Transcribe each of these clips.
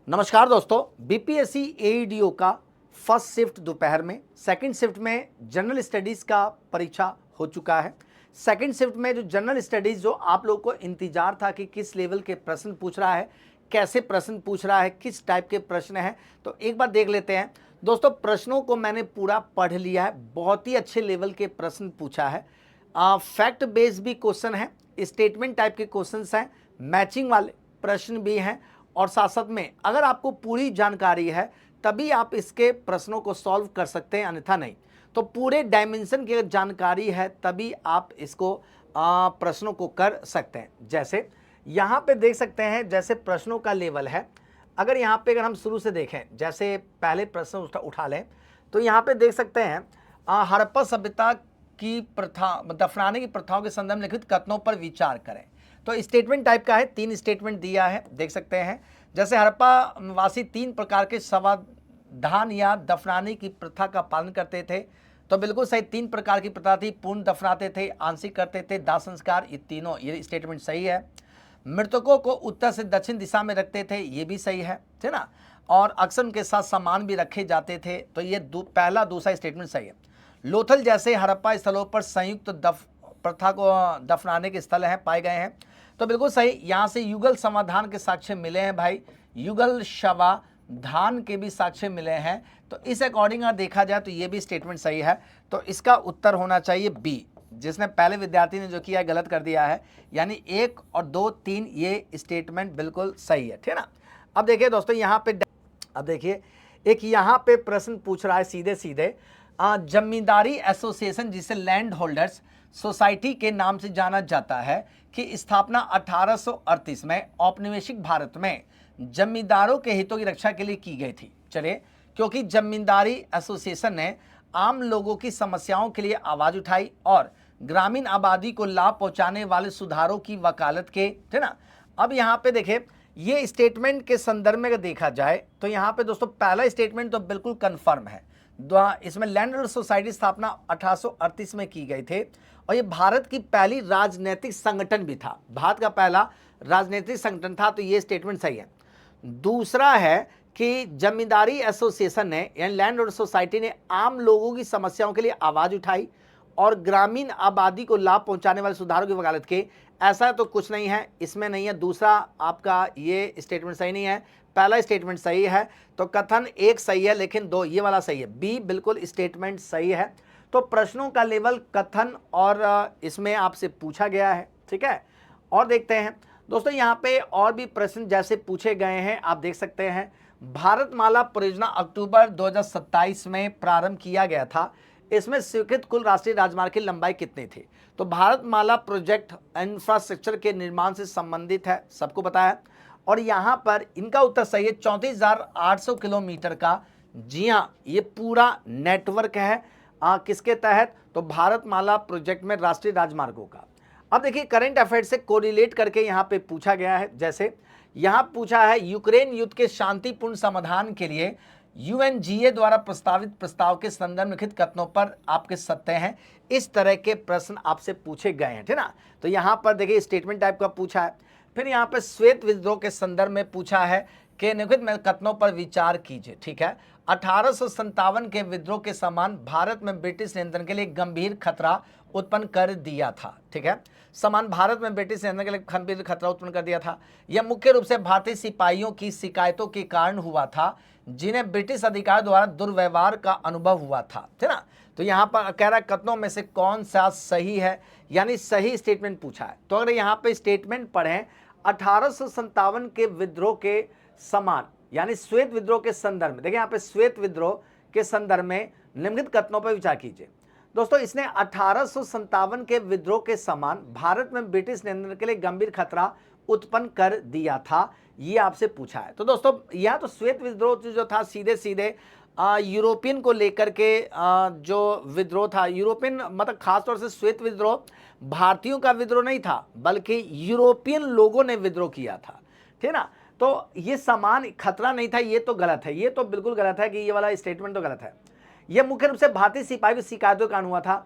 नमस्कार दोस्तों, बीपीएससी एईडीओ का फर्स्ट शिफ्ट दोपहर में, सेकंड शिफ्ट में जनरल स्टडीज़ का परीक्षा हो चुका है। सेकंड शिफ्ट में जो जनरल स्टडीज़ जो आप लोगों को इंतजार था कि किस लेवल के प्रश्न पूछ रहा है, कैसे प्रश्न पूछ रहा है, किस टाइप के प्रश्न हैं, तो एक बार देख लेते हैं। दोस्तों, प्रश्नों को मैंने पूरा पढ़ लिया है, बहुत ही अच्छे लेवल के प्रश्न पूछा है। फैक्ट बेस्ड भी क्वेश्चन है, स्टेटमेंट टाइप के क्वेश्चन हैं, मैचिंग वाले प्रश्न भी हैं, और साथ साथ में अगर आपको पूरी जानकारी है तभी आप इसके प्रश्नों को सॉल्व कर सकते हैं, अन्यथा नहीं। तो पूरे डायमेंशन की जानकारी है तभी आप इसको प्रश्नों को कर सकते हैं। जैसे यहाँ पे देख सकते हैं, जैसे प्रश्नों का लेवल है, अगर यहाँ पे अगर हम शुरू से देखें, जैसे पहले प्रश्न उठा लें तो यहाँ पे देख सकते हैं हड़प्पा सभ्यता की प्रथा, दफनाने की प्रथाओं के संदर्भ में लिखित कथनों पर विचार करें। तो स्टेटमेंट टाइप का है, 3 स्टेटमेंट दिया है, देख सकते हैं। जैसे हड़प्पा वासी 3 प्रकार के समाधान या दफनाने की प्रथा का पालन करते थे, तो बिल्कुल सही। 3 प्रकार की प्रथा थी, पूर्ण दफनाते थे, आंशिक करते थे, दाह संस्कार, ये तीनों, ये स्टेटमेंट सही है। मृतकों को उत्तर से दक्षिण दिशा में रखते थे, ये भी सही है, ठीक ना। और अक्सर उनके साथ सामान भी रखे जाते थे, तो ये पहला दूसरा स्टेटमेंट सही है। लोथल जैसे हड़प्पा स्थलों पर संयुक्त प्रथा को दफनाने के स्थल हैं पाए गए हैं, तो बिल्कुल सही। यहाँ से युगल समाधान के साक्ष्य मिले हैं भाई, युगल शवाधान के भी साक्ष्य मिले हैं, तो इस अकॉर्डिंग देखा जाए तो ये भी स्टेटमेंट सही है। तो इसका उत्तर होना चाहिए बी। जिसने पहले विद्यार्थी ने जो किया है गलत कर दिया है, यानी 1 और 2 3 ये स्टेटमेंट बिल्कुल सही है, ठीक ना। अब देखिए दोस्तों, यहाँ पे अब देखिए एक यहाँ पे प्रश्न पूछ रहा है सीधे सीधे, जमींदारी एसोसिएशन जिसे लैंड होल्डर्स सोसाइटी के नाम से जाना जाता है की स्थापना 1838 में औपनिवेशिक भारत में जमींदारों के हितों की रक्षा के लिए की गई थी। चलिए, क्योंकि जमींदारी एसोसिएशन ने आम लोगों की समस्याओं के लिए आवाज उठाई और ग्रामीण आबादी को लाभ पहुंचाने वाले सुधारों की वकालत के, ठीक ना। अब यहाँ पे देखिए, ये स्टेटमेंट के संदर्भ में अगर देखा जाए तो यहाँ पे दोस्तों पहला स्टेटमेंट तो बिल्कुल कंफर्म है। इसमें लैंड होल्डर सोसाइटी स्थापना 1838 में की गई थे, और ये भारत की पहली राजनीतिक संगठन भी था, भारत का पहला राजनीतिक संगठन था, तो ये स्टेटमेंट सही है। दूसरा है कि जमींदारी एसोसिएशन ने यानी लैंड होल्डर सोसाइटी ने आम लोगों की समस्याओं के लिए आवाज उठाई और ग्रामीण आबादी को लाभ पहुंचाने वाले सुधारों की वकालत की। ऐसा तो कुछ नहीं है, इसमें नहीं है। दूसरा आपका ये स्टेटमेंट सही नहीं है, पहला स्टेटमेंट सही है। तो कथन 1 सही है, लेकिन 2 ये वाला सही है, बी बिल्कुल स्टेटमेंट सही है। तो प्रश्नों का लेवल कथन और इसमें आपसे पूछा गया है, ठीक है। और देखते हैं दोस्तों, यहाँ पे और भी प्रश्न जैसे पूछे गए हैं, आप देख सकते हैं। भारतमाला परियोजना अक्टूबर 2027 में प्रारंभ किया गया था, इसमें स्वीकृत कुल राष्ट्रीय राजमार्ग की लंबाई कितनी थी? तो भारतमाला प्रोजेक्ट इंफ्रास्ट्रक्चर के निर्माण से संबंधित है, सबको पता है। और यहाँ पर इनका उत्तर सही है, 34,800 किलोमीटर का। जी हाँ, ये पूरा नेटवर्क है किसके तहत? तो भारतमाला प्रोजेक्ट में राष्ट्रीय राजमार्गों का। अब देखिए, करंट अफेयर से कोरिलेट करके यहाँ पे पूछा गया है। जैसे यहाँ पूछा है, यूक्रेन युद्ध के शांतिपूर्ण समाधान के लिए यूएनजीए द्वारा प्रस्तावित प्रस्ताव के संदर्भ में लिखित कथनों पर आपके सत्य हैं। इस तरह के प्रश्न आपसे पूछे गए हैं, ठीक ना। तो यहाँ पर देखिए स्टेटमेंट टाइप का पूछा है। फिर यहाँ पे श्वेत विद्रोह के संदर्भ में पूछा है कि निम्नलिखित में कथनों पर विचार कीजिए, ठीक है। 1857 के विद्रोह के समान भारत में ब्रिटिश नियंत्रण के लिए गंभीर खतरा उत्पन्न कर दिया था, ठीक है। समान भारत में ब्रिटिश नियंत्रण के लिए गंभीर खतरा उत्पन्न कर दिया था। यह मुख्य रूप से भारतीय सिपाहियों की शिकायतों के कारण हुआ था, जिन्हें ब्रिटिश अधिकारियों द्वारा दुर्व्यवहार का अनुभव हुआ था, ठीक ना। तो यहाँ पर कह रहा है कथनों में से कौन सा सही है, यानी सही स्टेटमेंट पूछा है। तो अगर यहाँ पे स्टेटमेंट पढ़ें, 1857 के विद्रोह के समान, यानी श्वेत विद्रोह के संदर्भ में, देखिए यहाँ पे श्वेत विद्रोह के संदर्भ में निम्नलिखित कथनों पर विचार कीजिए। दोस्तों, इसने 1857 के विद्रोह के समान भारत में ब्रिटिश नियंत्रण के लिए गंभीर खतरा उत्पन्न कर दिया था, ये आपसे पूछा है। तो दोस्तों, यह तो श्वेत विद्रोह जो था सीधे सीधे यूरोपियन को लेकर के जो विद्रोह था, यूरोपियन मतलब खासतौर से श्वेत विद्रोह भारतीयों का विद्रोह नहीं था, बल्कि यूरोपियन लोगों ने विद्रोह किया था, ठीक ना। तो ये समान खतरा नहीं था, ये तो गलत है, ये तो बिल्कुल गलत है कि ये वाला स्टेटमेंट तो गलत है। यह मुख्य रूप से भारतीय सिपाही की शिकायतों का कारण हुआ था,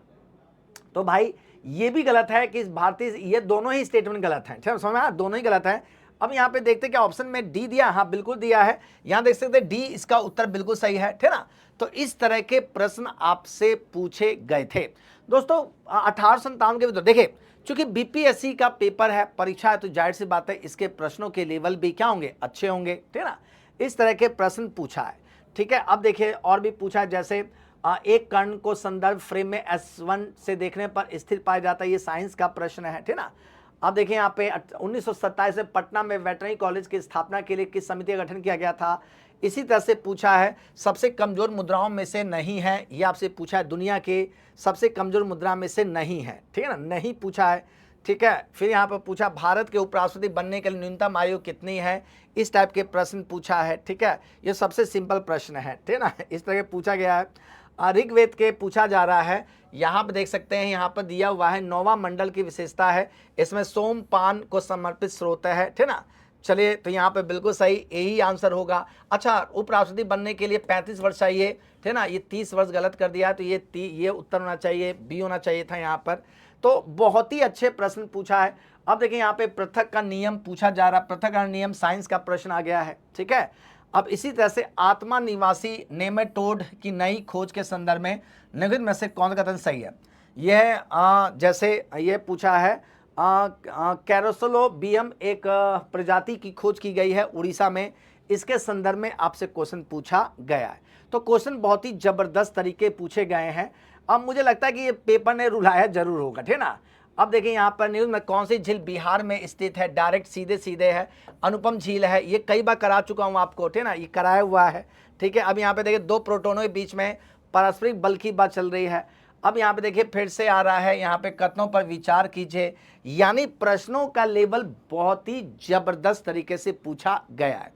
तो भाई ये भी गलत है कि भारतीय, ये दोनों ही स्टेटमेंट गलत हैं, ठीक है, समझ में आया? दोनों ही गलत है। अब यहाँ पे देखते क्या ऑप्शन में डी दिया, हाँ बिल्कुल दिया है, यहाँ देख सकते डी इसका उत्तर बिल्कुल सही है, ठीक ना। तो इस तरह के प्रश्न आपसे पूछे गए थे दोस्तों 1897 के। देखिए चूंकि बीपीएससी का पेपर है, परीक्षा है, तो जाहिर सी बात है इसके प्रश्नों के लेवल भी क्या होंगे, अच्छे होंगे, ठीक है ना। इस तरह के प्रश्न पूछा है, ठीक है। अब देखिए और भी पूछा है, जैसे एक कर्ण को संदर्भ फ्रेम में S1 से देखने पर स्थिर पाया जाता है, ये साइंस का प्रश्न है, ठीक ना। अब देखिए यहाँ पे 1927 में पटना में वेटरनरी कॉलेज की स्थापना के लिए किस समिति का गठन किया गया था। इसी तरह से पूछा है सबसे कमजोर मुद्राओं में से नहीं है, ये आपसे पूछा है, दुनिया के सबसे कमजोर मुद्रा में से नहीं है, ठीक है ना, नहीं पूछा है, ठीक है। फिर यहाँ पर पूछा भारत के उपराष्ट्रपति बनने के लिए न्यूनतम आयु कितनी है, इस टाइप के प्रश्न पूछा है, ठीक है। ये सबसे सिंपल प्रश्न है, ठीक है ना, इस तरह के पूछा गया है। ऋग्वेद के पूछा जा रहा है, यहाँ पर देख सकते हैं, यहाँ पर दिया हुआ है नौवां मंडल की विशेषता है, इसमें सोमपान को समर्पित स्रोत है, ठीक ना। चलिए तो यहाँ पे बिल्कुल सही यही आंसर होगा। अच्छा उपराष्ट्रपति बनने के लिए 35 वर्ष चाहिए, ठीक ना, ये 30 वर्ष गलत कर दिया है, तो ये उत्तर होना चाहिए, बी होना चाहिए था यहाँ पर। तो बहुत ही अच्छे प्रश्न पूछा है। अब देखिए यहाँ पे पृथक का नियम पूछा जा रहा है, पृथक का नियम साइंस का प्रश्न आ गया है, ठीक है। अब इसी तरह से आत्मा निवासी नेमेटोड की नई खोज के संदर्भ में निम्नलिखित में से कौन सा कथन सही है। यह जैसे ये पूछा है कैरोसोलोबियम एक प्रजाति की खोज की गई है उड़ीसा में, इसके संदर्भ में आपसे क्वेश्चन पूछा गया है। तो क्वेश्चन बहुत ही जबरदस्त तरीके पूछे गए हैं। अब मुझे लगता है कि ये पेपर ने रुलाया जरूर होगा, ठीक है ना। अब देखिए यहाँ पर न्यूज में कौन सी झील बिहार में स्थित है, डायरेक्ट सीधे सीधे है, अनुपम झील है, ये कई बार करा चुका हूँ आपको, ठीक है ना, ये कराया हुआ है, ठीक है। अब यहाँ पे देखिए दो प्रोटोनों के बीच में पारस्परिक बल की बात चल रही है। अब यहाँ पे देखिए फिर से आ रहा है, यहाँ पे कथनों पर विचार कीजिए, यानी प्रश्नों का लेवल बहुत ही जबरदस्त तरीके से पूछा गया है,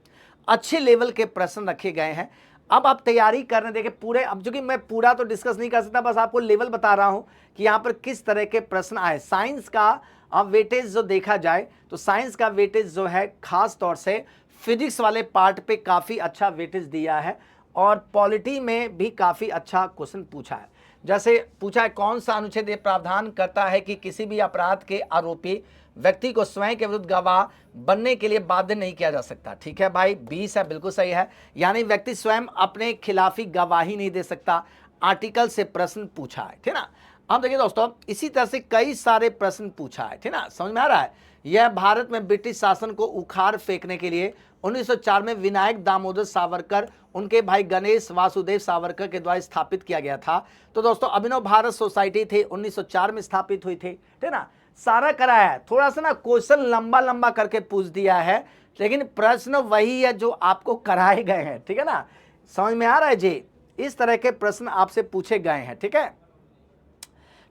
अच्छे लेवल के प्रश्न रखे गए हैं। अब आप तैयारी करने देखिए पूरे, अब चूंकि मैं पूरा तो डिस्कस नहीं कर सकता, बस आपको लेवल बता रहा हूं कि यहाँ पर किस तरह के प्रश्न आए। साइंस का अब वेटेज जो देखा जाए तो साइंस का वेटेज जो है खास तौर से फिजिक्स वाले पार्ट पे काफ़ी अच्छा वेटेज दिया है, और पॉलिटी में भी काफ़ी अच्छा क्वेश्चन पूछा है। जैसे पूछा है कौन सा अनुच्छेद ये प्रावधान करता है कि किसी भी अपराध के आरोपी व्यक्ति को स्वयं के विरुद्ध गवाह बनने के लिए बाध्य नहीं किया जा सकता। ठीक है भाई, 20 है, बिल्कुल सही है, यानी व्यक्ति स्वयं अपने खिलाफी गवाही नहीं दे सकता। आर्टिकल से प्रश्न पूछा है, ठीक ना। अब देखिए दोस्तों इसी तरह से कई सारे प्रश्न पूछा है, ठीक ना, समझ में आ रहा है। यह भारत में ब्रिटिश शासन को उखाड़ फेंकने के लिए 1904 में विनायक दामोदर सावरकर उनके भाई गणेश वासुदेव सावरकर के द्वारा स्थापित किया गया था। तो दोस्तों अभिनव भारत सोसाइटी थी, 1904 में स्थापित हुई थी, ठीक ना। सारा कराया है, थोड़ा सा ना क्वेश्चन लंबा लंबा करके पूछ दिया है, लेकिन प्रश्न वही है जो आपको कराए गए हैं, ठीक है ना, समझ में आ रहा है जी। इस तरह के प्रश्न आपसे पूछे गए हैं, ठीक है,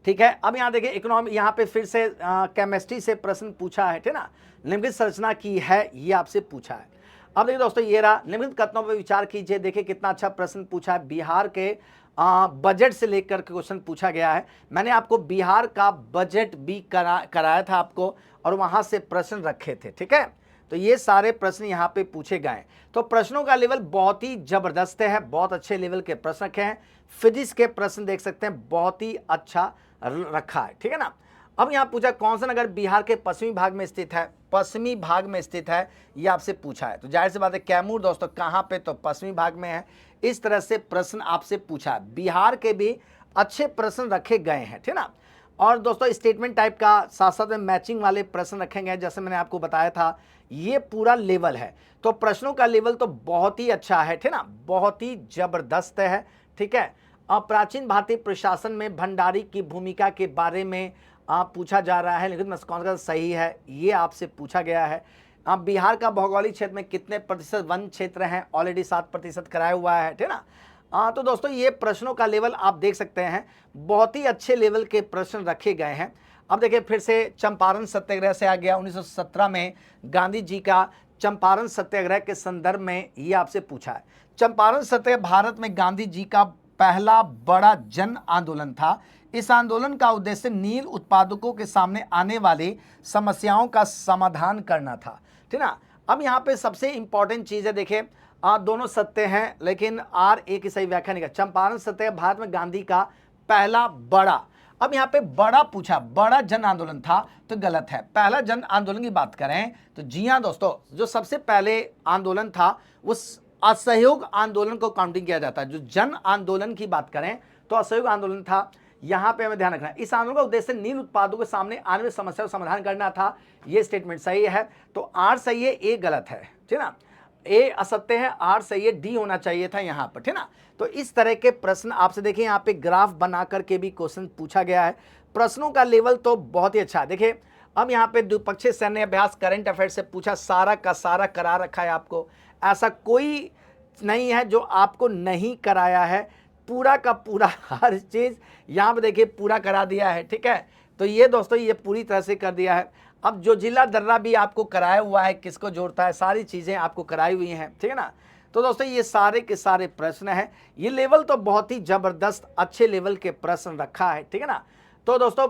ठीक है। अब यहाँ देखिए इकोनॉमी, यहाँ पे फिर से केमिस्ट्री से प्रश्न पूछा है, ठीक ना, निम्नलिखित संरचना की है, ये आपसे पूछा है। अब देखिए दोस्तों ये रहा, निम्नलिखित कथनों पर विचार कीजिए, देखिए कितना अच्छा प्रश्न पूछा है। बिहार के बजट से लेकर के क्वेश्चन पूछा गया है। मैंने आपको बिहार का बजट भी कराया था आपको, और वहां से प्रश्न रखे थे, ठीक है। तो ये सारे प्रश्न यहाँ पे पूछे गए। तो प्रश्नों का लेवल बहुत ही जबरदस्त है, बहुत अच्छे लेवल के प्रश्न रखे हैं। फिजिक्स के प्रश्न देख सकते हैं, बहुत ही अच्छा रखा है, ठीक है ना। अब यहाँ पूछा कौन सा नगर बिहार के पश्चिमी भाग में स्थित है, पश्चिमी भाग में स्थित है, ये आपसे पूछा है। तो जाहिर सी बात है कैमूर दोस्तों कहाँ पे, तो पश्चिमी भाग में है। इस तरह से प्रश्न आपसे पूछा है। बिहार के भी अच्छे प्रश्न रखे गए हैं, ठीक ना। और दोस्तों स्टेटमेंट टाइप का साथ साथ में मैचिंग वाले प्रश्न रखे गए, जैसे मैंने आपको बताया था। ये पूरा लेवल है, तो प्रश्नों का लेवल तो बहुत ही अच्छा है, ठीक ना, बहुत ही जबरदस्त है, ठीक है। प्राचीन भारतीय प्रशासन में भंडारी की भूमिका के बारे में पूछा जा रहा है, लेकिन कौन सा सही है, ये आपसे पूछा गया है। बिहार का भौगोलिक क्षेत्र में कितने प्रतिशत वन क्षेत्र हैं, ऑलरेडी 7% कराया हुआ है, ठीक ना। तो दोस्तों ये प्रश्नों का लेवल आप देख सकते हैं, बहुत ही अच्छे लेवल के प्रश्न रखे गए हैं। अब देखिए फिर से चंपारण सत्याग्रह से आ गया, 1917 में गांधी जी का चंपारण सत्याग्रह के संदर्भ में ये आपसे पूछा है। चंपारण सत्याग्रह भारत में गांधी जी का पहला बड़ा जन आंदोलन था। इस आंदोलन का उद्देश्य नील उत्पादकों के सामने आने वाली समस्याओं का समाधान करना था, ठीक ना। अब यहाँ पे सबसे इंपॉर्टेंट चीज है, देखिए दोनों सत्य हैं, लेकिन आर एक ही सही व्याख्या नहीं कर। चंपारण सत्याग्रह भारत में गांधी का पहला बड़ा, अब यहाँ पे बड़ा पूछा, बड़ा जन आंदोलन था तो गलत है। पहला जन आंदोलन की बात करें तो जी हाँ दोस्तों, जो सबसे पहले आंदोलन था उस असहयोग आंदोलन को काउंटिंग किया जाता है। जो जन आंदोलन की बात करें तो असहयोग आंदोलन था। यहाँ पे हमें ध्यान रखना है, इस आंदोलन का उद्देश्य नील उत्पादों के सामने आने वाली समस्या का समाधान करना था। ये स्टेटमेंट सही है, तो आर सही है, ए गलत है, ठीक ना। ए असत्य है, आर सही है, डी होना चाहिए था यहाँ पर, ठीक ना। तो इस तरह के प्रश्न आपसे देखिए यहाँ पे ग्राफ बना करके भी क्वेश्चन पूछा गया है। प्रश्नों का लेवल तो बहुत ही अच्छा है। देखिए अब यहाँ पे द्विपक्षीय सैन्य अभ्यास करंट अफेयर से पूछा, सारा का सारा करा रखा है आपको, ऐसा कोई नहीं है जो आपको नहीं कराया है, पूरा का पूरा हर चीज़ यहाँ पे देखिए पूरा करा दिया है, ठीक है। तो ये दोस्तों ये पूरी तरह से कर दिया है। अब जो जिला दर्रा भी आपको कराया हुआ है, किसको जोड़ता है, सारी चीज़ें आपको कराई हुई हैं, ठीक है ना। तो दोस्तों ये सारे के सारे प्रश्न हैं। ये लेवल तो बहुत ही ज़बरदस्त अच्छे लेवल के प्रश्न रखा है, ठीक है ना। तो दोस्तों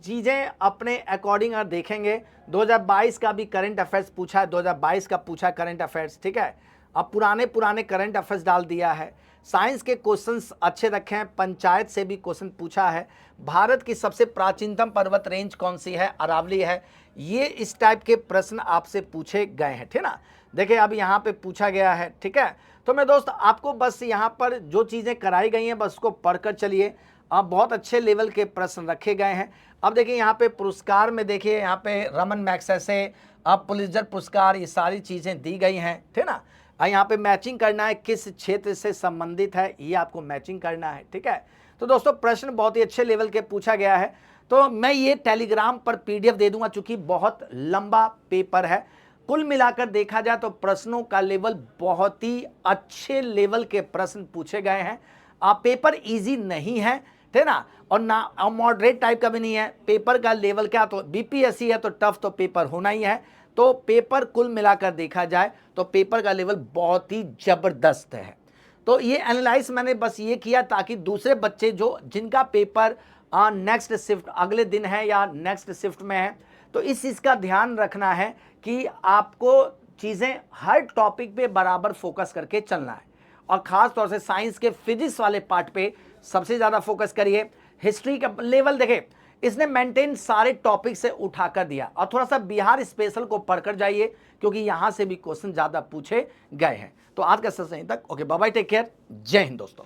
चीज़ें अपने अकॉर्डिंग अगर देखेंगे, 2022 का भी करंट अफेयर्स पूछा है, 2022 का पूछा करंट अफेयर्स, ठीक है। अब पुराने करंट अफेयर्स डाल दिया है। साइंस के क्वेश्चंस अच्छे रखे हैं, पंचायत से भी क्वेश्चन पूछा है। भारत की सबसे प्राचीनतम पर्वत रेंज कौन सी है, अरावली है। ये इस टाइप के प्रश्न आपसे पूछे गए हैं, ठीक ना। देखिए अब यहाँ पे पूछा गया है, ठीक है। तो मैं दोस्त आपको बस यहाँ पर जो चीज़ें कराई गई हैं बस उसको पढ़कर चलिए। अब बहुत अच्छे लेवल के प्रश्न रखे गए हैं। अब देखिए यहाँ पे पुरस्कार में देखिए यहाँ पे रमन मैग्सेसे, अब पुलित्जर पुरस्कार, ये सारी चीज़ें दी गई हैं, ठीक ना। यहाँ पे मैचिंग करना है, किस क्षेत्र से संबंधित है ये आपको मैचिंग करना है, ठीक है। तो दोस्तों प्रश्न बहुत ही अच्छे लेवल के पूछा गया है। तो मैं ये टेलीग्राम पर पीडीएफ दे दूंगा, चूंकि बहुत लंबा पेपर है। कुल मिलाकर देखा जाए तो प्रश्नों का लेवल बहुत ही अच्छे लेवल के प्रश्न पूछे गए हैं। पेपर इजी नहीं है, ठीक ना, और ना मॉडरेट टाइप का भी नहीं है। पेपर का लेवल क्या, तो बीपीएससी है तो टफ तो पेपर होना ही है। तो पेपर कुल मिलाकर देखा जाए तो पेपर का लेवल बहुत ही ज़बरदस्त है। तो ये एनालाइज मैंने बस ये किया ताकि दूसरे बच्चे जो जिनका पेपर नेक्स्ट शिफ्ट अगले दिन है या नेक्स्ट शिफ्ट में है, तो इस चीज़ का ध्यान रखना है कि आपको चीज़ें हर टॉपिक पे बराबर फोकस करके चलना है। और ख़ास तौर से साइंस के फिजिक्स वाले पार्ट पे सबसे ज़्यादा फोकस करिए। हिस्ट्री का लेवल देखें, इसने मेंटेन सारे टॉपिक से उठाकर दिया। और थोड़ा सा बिहार स्पेशल को पढ़कर जाइए क्योंकि यहाँ से भी क्वेश्चन ज़्यादा पूछे गए हैं। तो आज का सेशन यहीं तक। Okay, bye bye, take care, जय हिंद दोस्तों।